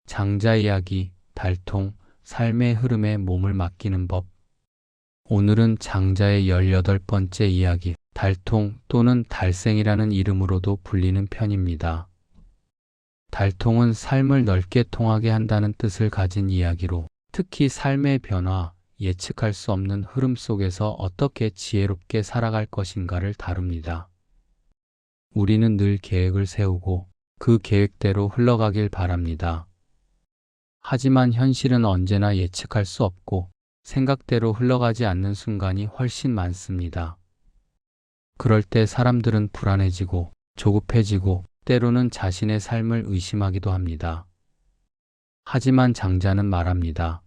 장자 이야기, 달통, 삶의 흐름에 몸을 맡기는 법. 오늘은 장자의 18번째 이야기, 달통 또는 달생이라는 이름으로도 불리는 편입니다. 달통은 삶을 넓게 통하게 한다는 뜻을 가진 이야기로, 특히 삶의 변화, 예측할 수 없는 흐름 속에서 어떻게 지혜롭게 살아갈 것인가를 다룹니다. 우리는 늘 계획을 세우고 그 계획대로 흘러가길 바랍니다. 하지만 현실은 언제나 예측할 수 없고 생각대로 흘러가지 않는 순간이 훨씬 많습니다. 그럴 때 사람들은 불안해지고 조급해지고 때로는 자신의 삶을 의심하기도 합니다. 하지만 장자는 말합니다.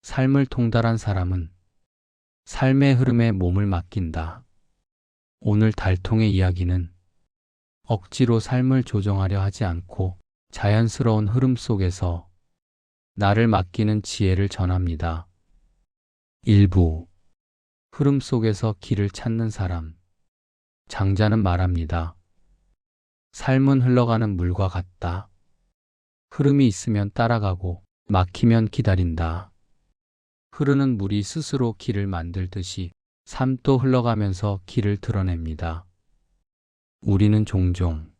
삶을 통달한 사람은 삶의 흐름에 몸을 맡긴다. 오늘 달통의 이야기는 억지로 삶을 조정하려 하지 않고 자연스러운 흐름 속에서 나를 맡기는 지혜를 전합니다. 일부 흐름 속에서 길을 찾는 사람. 장자는 말합니다. 삶은 흘러가는 물과 같다. 흐름이 있으면 따라가고 막히면 기다린다. 흐르는 물이 스스로 길을 만들듯이 삶도 흘러가면서 길을 드러냅니다. 우리는 종종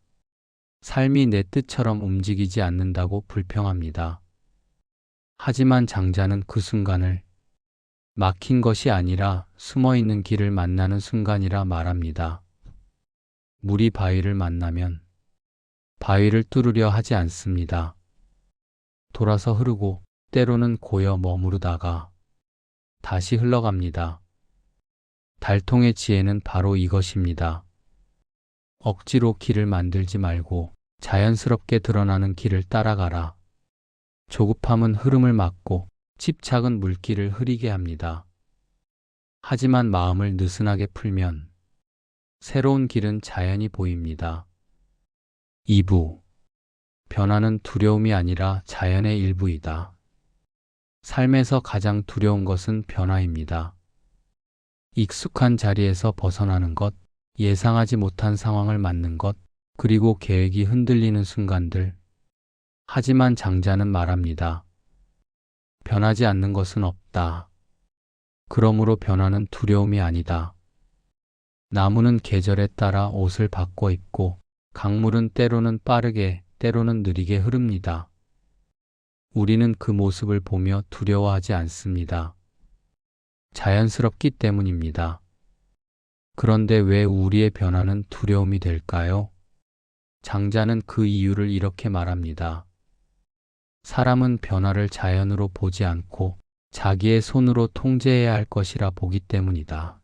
삶이 내 뜻처럼 움직이지 않는다고 불평합니다. 하지만 장자는 그 순간을 막힌 것이 아니라 숨어있는 길을 만나는 순간이라 말합니다. 물이 바위를 만나면 바위를 뚫으려 하지 않습니다. 돌아서 흐르고 때로는 고여 머무르다가 다시 흘러갑니다. 달통의 지혜는 바로 이것입니다. 억지로 길을 만들지 말고 자연스럽게 드러나는 길을 따라가라. 조급함은 흐름을 막고 집착은 물길을 흐리게 합니다. 하지만 마음을 느슨하게 풀면 새로운 길은 자연히 보입니다. 2부 변화는 두려움이 아니라 자연의 일부이다. 삶에서 가장 두려운 것은 변화입니다. 익숙한 자리에서 벗어나는 것, 예상하지 못한 상황을 맞는 것, 그리고 계획이 흔들리는 순간들. 하지만 장자는 말합니다. 변하지 않는 것은 없다. 그러므로 변화는 두려움이 아니다. 나무는 계절에 따라 옷을 바꿔 입고 강물은 때로는 빠르게, 때로는 느리게 흐릅니다. 우리는 그 모습을 보며 두려워하지 않습니다. 자연스럽기 때문입니다. 그런데 왜 우리의 변화는 두려움이 될까요? 장자는 그 이유를 이렇게 말합니다. 사람은 변화를 자연으로 보지 않고 자기의 손으로 통제해야 할 것이라 보기 때문이다.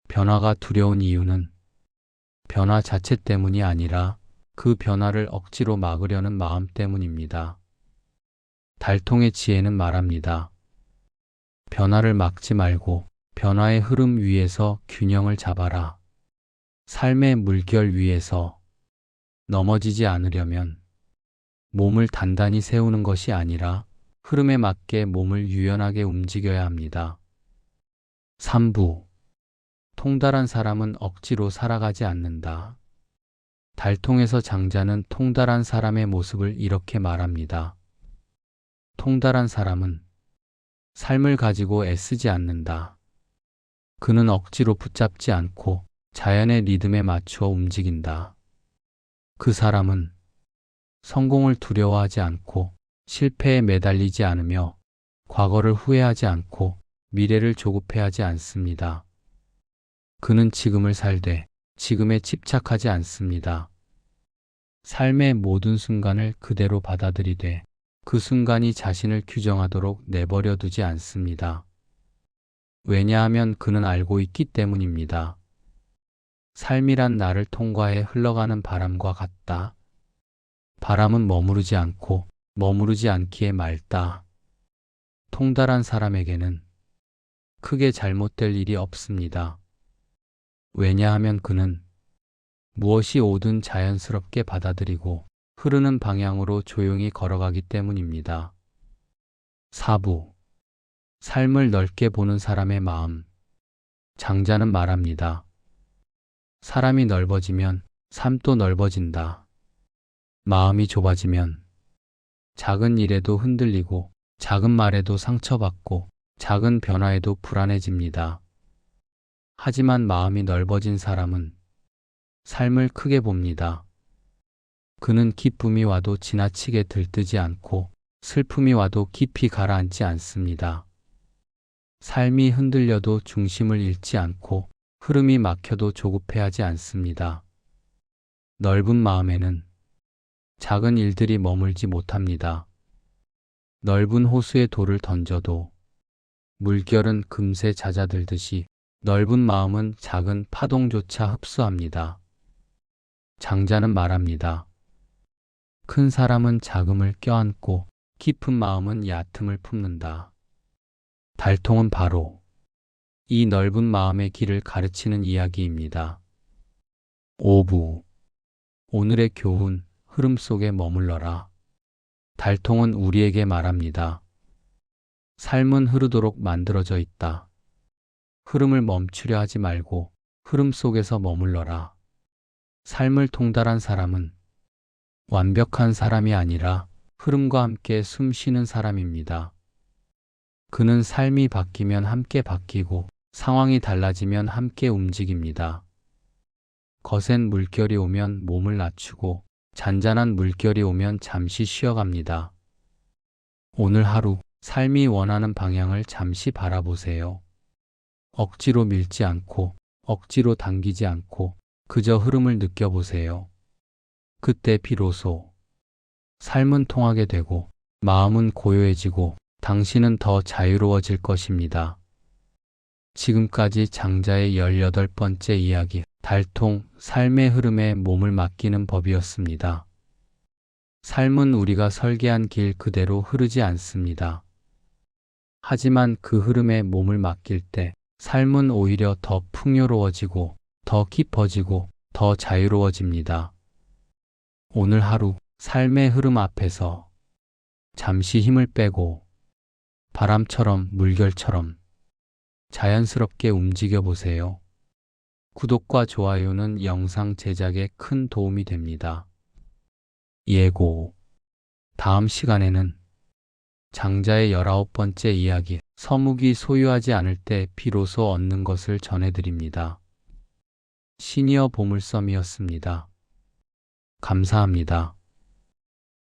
변화가 두려운 이유는 변화 자체 때문이 아니라 그 변화를 억지로 막으려는 마음 때문입니다. 달통의 지혜는 말합니다. 변화를 막지 말고 변화의 흐름 위에서 균형을 잡아라. 삶의 물결 위에서 넘어지지 않으려면 몸을 단단히 세우는 것이 아니라 흐름에 맞게 몸을 유연하게 움직여야 합니다. 3부 통달한 사람은 억지로 살아가지 않는다. 달통에서 장자는 통달한 사람의 모습을 이렇게 말합니다. 통달한 사람은 삶을 가지고 애쓰지 않는다. 그는 억지로 붙잡지 않고 자연의 리듬에 맞추어 움직인다. 그 사람은 성공을 두려워하지 않고 실패에 매달리지 않으며 과거를 후회하지 않고 미래를 조급해하지 않습니다. 그는 지금을 살되 지금에 집착하지 않습니다. 삶의 모든 순간을 그대로 받아들이되 그 순간이 자신을 규정하도록 내버려 두지 않습니다. 왜냐하면 그는 알고 있기 때문입니다. 삶이란 나를 통과해 흘러가는 바람과 같다. 바람은 머무르지 않고 머무르지 않기에 맑다. 통달한 사람에게는 크게 잘못될 일이 없습니다. 왜냐하면 그는 무엇이 오든 자연스럽게 받아들이고 흐르는 방향으로 조용히 걸어가기 때문입니다. 4부 삶을 넓게 보는 사람의 마음. 장자는 말합니다. 사람이 넓어지면 삶도 넓어진다. 마음이 좁아지면 작은 일에도 흔들리고, 작은 말에도 상처받고, 작은 변화에도 불안해집니다. 하지만 마음이 넓어진 사람은 삶을 크게 봅니다. 그는 기쁨이 와도 지나치게 들뜨지 않고, 슬픔이 와도 깊이 가라앉지 않습니다. 삶이 흔들려도 중심을 잃지 않고, 흐름이 막혀도 조급해하지 않습니다. 넓은 마음에는 작은 일들이 머물지 못합니다. 넓은 호수에 돌을 던져도 물결은 금세 잦아들듯이 넓은 마음은 작은 파동조차 흡수합니다. 장자는 말합니다. 큰 사람은 작음을 껴안고 깊은 마음은 얕음을 품는다. 달통은 바로 이 넓은 마음의 길을 가르치는 이야기입니다. 5부 오늘의 교훈, 흐름 속에 머물러라. 달통은 우리에게 말합니다. 삶은 흐르도록 만들어져 있다. 흐름을 멈추려 하지 말고 흐름 속에서 머물러라. 삶을 통달한 사람은 완벽한 사람이 아니라 흐름과 함께 숨 쉬는 사람입니다. 그는 삶이 바뀌면 함께 바뀌고 상황이 달라지면 함께 움직입니다. 거센 물결이 오면 몸을 낮추고 잔잔한 물결이 오면 잠시 쉬어갑니다. 오늘 하루 삶이 원하는 방향을 잠시 바라보세요. 억지로 밀지 않고 억지로 당기지 않고 그저 흐름을 느껴보세요. 그때 비로소 삶은 통하게 되고 마음은 고요해지고 당신은 더 자유로워질 것입니다. 지금까지 장자의 18번째 이야기, 달통, 삶의 흐름에 몸을 맡기는 법이었습니다. 삶은 우리가 설계한 길 그대로 흐르지 않습니다. 하지만 그 흐름에 몸을 맡길 때 삶은 오히려 더 풍요로워지고 더 깊어지고 더 자유로워집니다. 오늘 하루 삶의 흐름 앞에서 잠시 힘을 빼고 바람처럼 물결처럼 자연스럽게 움직여 보세요. 구독과 좋아요는 영상 제작에 큰 도움이 됩니다. 예고. 다음 시간에는 장자의 19번째 이야기, 서묵이 소유하지 않을 때 비로소 얻는 것을 전해드립니다. 시니어 보물섬이었습니다. 감사합니다.